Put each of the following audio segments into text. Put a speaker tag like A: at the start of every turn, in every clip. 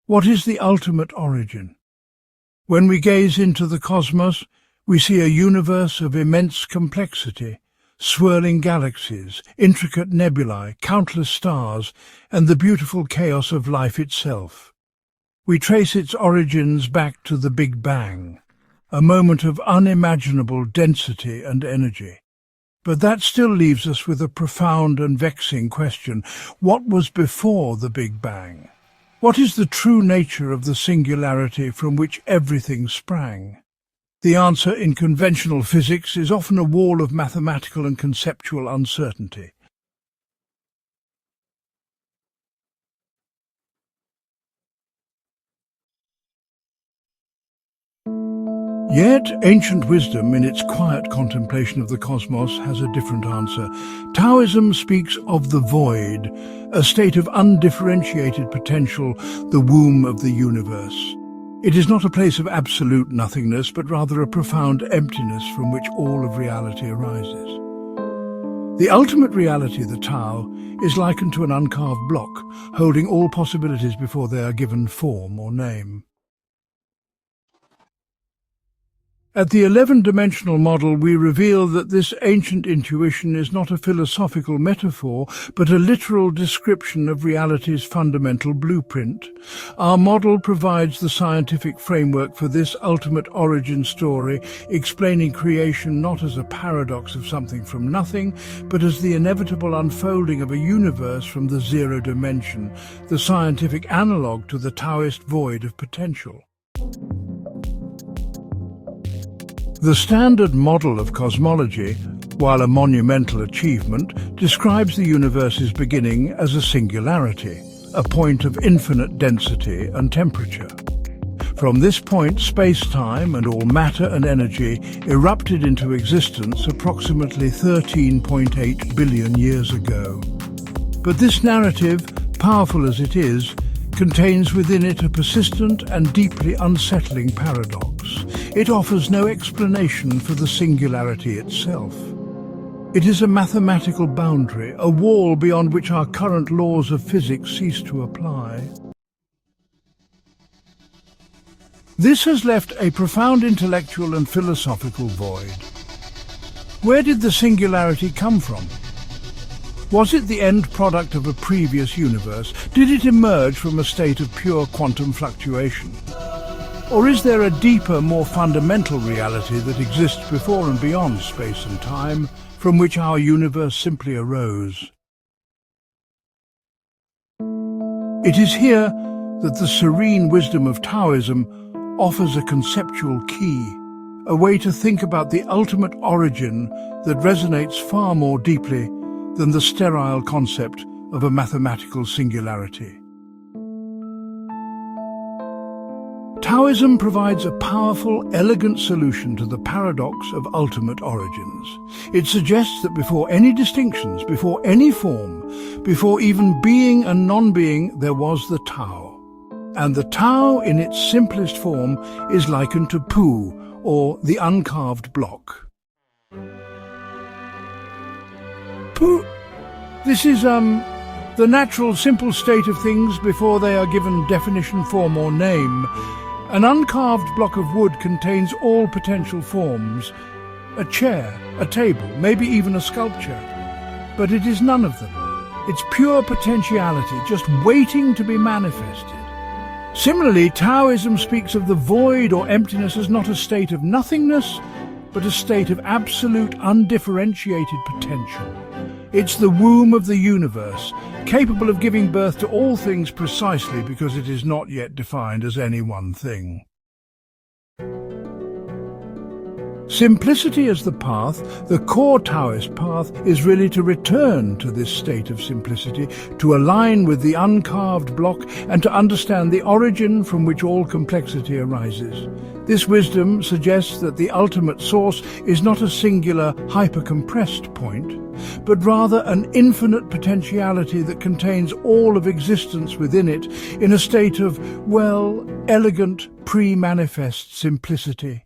A: What is the ultimate origin? When we gaze into the cosmos, we see a universe of immense complexity, swirling galaxies, intricate nebulae, countless stars, and the beautiful chaos of life itself. We trace its origins back to the Big Bang, a moment of unimaginable density and energy. But that still leaves us with a profound and vexing question. What was before the Big Bang? What is the true nature of the singularity from which everything sprang? The answer in conventional physics is often a wall of mathematical and conceptual uncertainty. Yet ancient wisdom, in its quiet contemplation of the cosmos, has a different answer. Taoism speaks of the void, a state of undifferentiated potential, the womb of the universe. It is not a place of absolute nothingness, but rather a profound emptiness from which all of reality arises. The ultimate reality, the Tao, is likened to an uncarved block, holding all possibilities before they are given form or name. At the 11-dimensional model, we reveal that this ancient intuition is not a philosophical metaphor, but a literal description of reality's fundamental blueprint. Our model provides the scientific framework for this ultimate origin story, explaining creation not as a paradox of something from nothing, but as the inevitable unfolding of a universe from the zero dimension, the scientific analogue to the Taoist Void of Potential. The standard model of cosmology, while a monumental achievement, describes the universe's beginning as a singularity, a point of infinite density and temperature. From this point, space-time and all matter and energy erupted into existence approximately 13.8 billion years ago. But this narrative, powerful as it is, contains within it a persistent and deeply unsettling paradox. It offers no explanation for the singularity itself. It is a mathematical boundary, a wall beyond which our current laws of physics cease to apply. This has left a profound intellectual and philosophical void. Where did the singularity come from? Was it the end product of a previous universe? Did it emerge from a state of pure quantum fluctuation? Or is there a deeper, more fundamental reality that exists before and beyond space and time, from which our universe simply arose? It is here that the serene wisdom of Taoism offers a conceptual key, a way to think about the ultimate origin that resonates far more deeply than the sterile concept of a mathematical singularity. Taoism provides a powerful, elegant solution to the paradox of ultimate origins. It suggests that before any distinctions, before any form, before even being and non-being, there was the Tao. And the Tao, in its simplest form, is likened to Pu, or the uncarved block. Pu. This is, the natural, simple state of things before they are given definition, form, or name. An uncarved block of wood contains all potential forms. A chair, a table, maybe even a sculpture. But it is none of them. It's pure potentiality, just waiting to be manifested. Similarly, Taoism speaks of the void or emptiness as not a state of nothingness, but a state of absolute, undifferentiated potential. It's the womb of the universe, capable of giving birth to all things precisely because it is not yet defined as any one thing. Simplicity as the path, the core Taoist path, is really to return to this state of simplicity, to align with the uncarved block, and to understand the origin from which all complexity arises. This wisdom suggests that the ultimate source is not a singular, hyper-compressed point, but rather an infinite potentiality that contains all of existence within it in a state of, well, elegant, pre-manifest simplicity.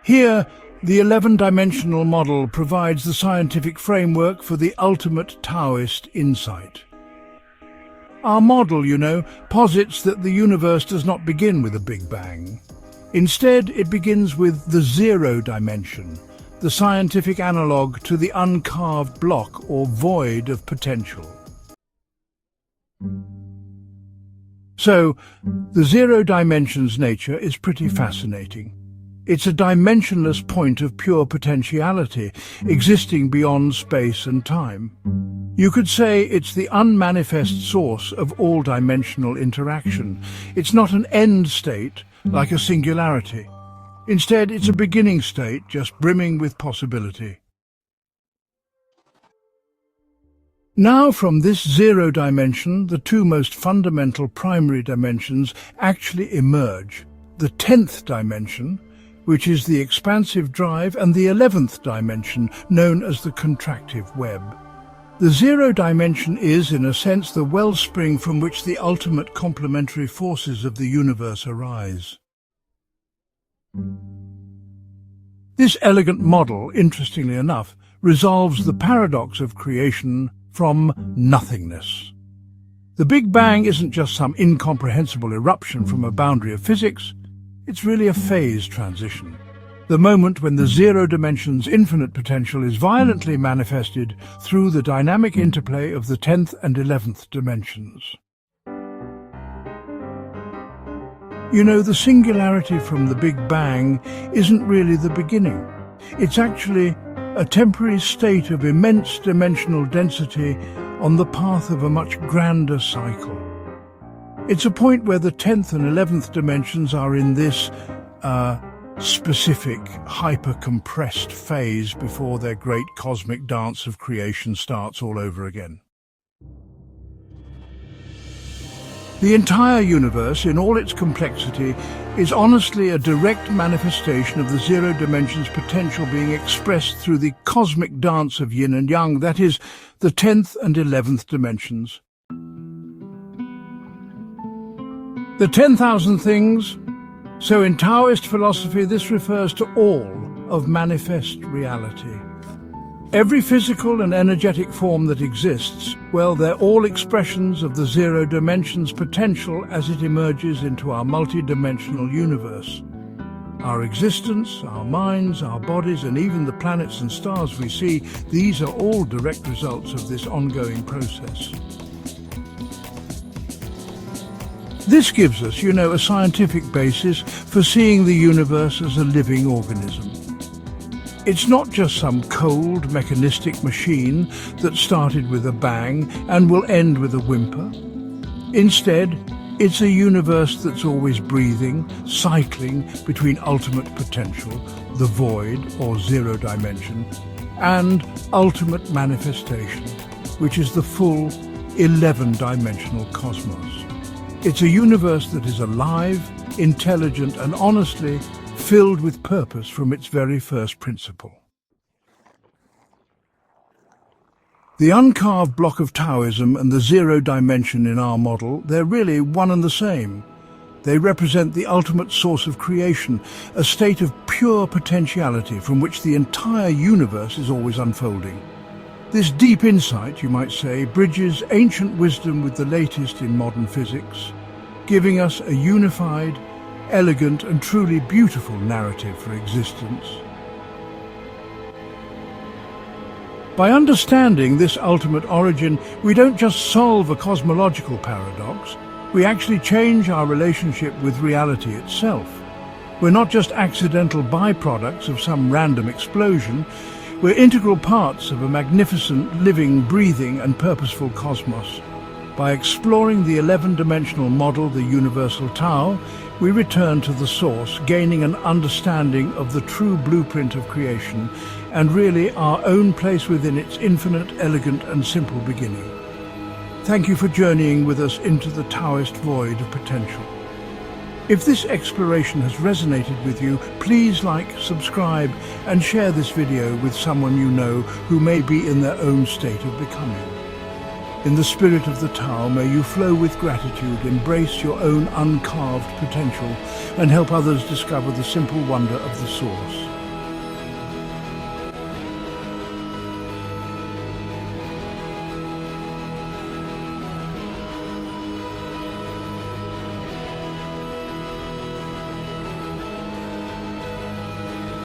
A: Here, the 11-dimensional model provides the scientific framework for the ultimate Taoist insight. Our model, posits that the universe does not begin with a Big Bang. Instead, it begins with the zero dimension, the scientific analogue to the uncarved block or void of potential. So, the zero dimension's nature is pretty fascinating. It's a dimensionless point of pure potentiality, existing beyond space and time. You could say it's the unmanifest source of all dimensional interaction. It's not an end state, like a singularity. Instead, it's a beginning state, just brimming with possibility. Now, from this zero dimension, the two most fundamental primary dimensions actually emerge. The 10th dimension, which is the expansive drive, and the 11th dimension, known as the contractive web. The zero dimension is, in a sense, the wellspring from which the ultimate complementary forces of the universe arise. This elegant model, interestingly enough, resolves the paradox of creation from nothingness. The Big Bang isn't just some incomprehensible eruption from a boundary of physics, it's really a phase transition. The moment when the zero dimension's infinite potential is violently manifested through the dynamic interplay of the 10th and 11th dimensions. The singularity from the Big Bang isn't really the beginning. It's actually a temporary state of immense dimensional density on the path of a much grander cycle. It's a point where the 10th and 11th dimensions are in this specific, hyper-compressed phase before their great cosmic dance of creation starts all over again. The entire universe, in all its complexity, is honestly a direct manifestation of the zero dimension's potential being expressed through the cosmic dance of yin and yang, that is, the 10th and 11th dimensions. The 10,000 things. So in Taoist philosophy, this refers to all of manifest reality. Every physical and energetic form that exists, well, they're all expressions of the zero dimension's potential as it emerges into our multi-dimensional universe. Our existence, our minds, our bodies, and even the planets and stars we see, these are all direct results of this ongoing process. This gives us, a scientific basis for seeing the universe as a living organism. It's not just some cold, mechanistic machine that started with a bang and will end with a whimper. Instead, it's a universe that's always breathing, cycling between ultimate potential, the void or zero dimension, and ultimate manifestation, which is the full 11-dimensional cosmos. It's a universe that is alive, intelligent, and honestly filled with purpose from its very first principle. The uncarved block of Taoism and the zero dimension in our model, they're really one and the same. They represent the ultimate source of creation, a state of pure potentiality from which the entire universe is always unfolding. This deep insight, you might say, bridges ancient wisdom with the latest in modern physics, giving us a unified, elegant and truly beautiful narrative for existence. By understanding this ultimate origin, we don't just solve a cosmological paradox, we actually change our relationship with reality itself. We're not just accidental byproducts of some random explosion, we're integral parts of a magnificent, living, breathing and purposeful cosmos. By exploring the 11-dimensional model, the universal Tao, we return to the source, gaining an understanding of the true blueprint of creation and really our own place within its infinite, elegant and simple beginning. Thank you for journeying with us into the Taoist Void of Potential. If this exploration has resonated with you, please like, subscribe and share this video with someone you know who may be in their own state of becoming. In the spirit of the Tao, may you flow with gratitude, embrace your own uncarved potential, and help others discover the simple wonder of the Source.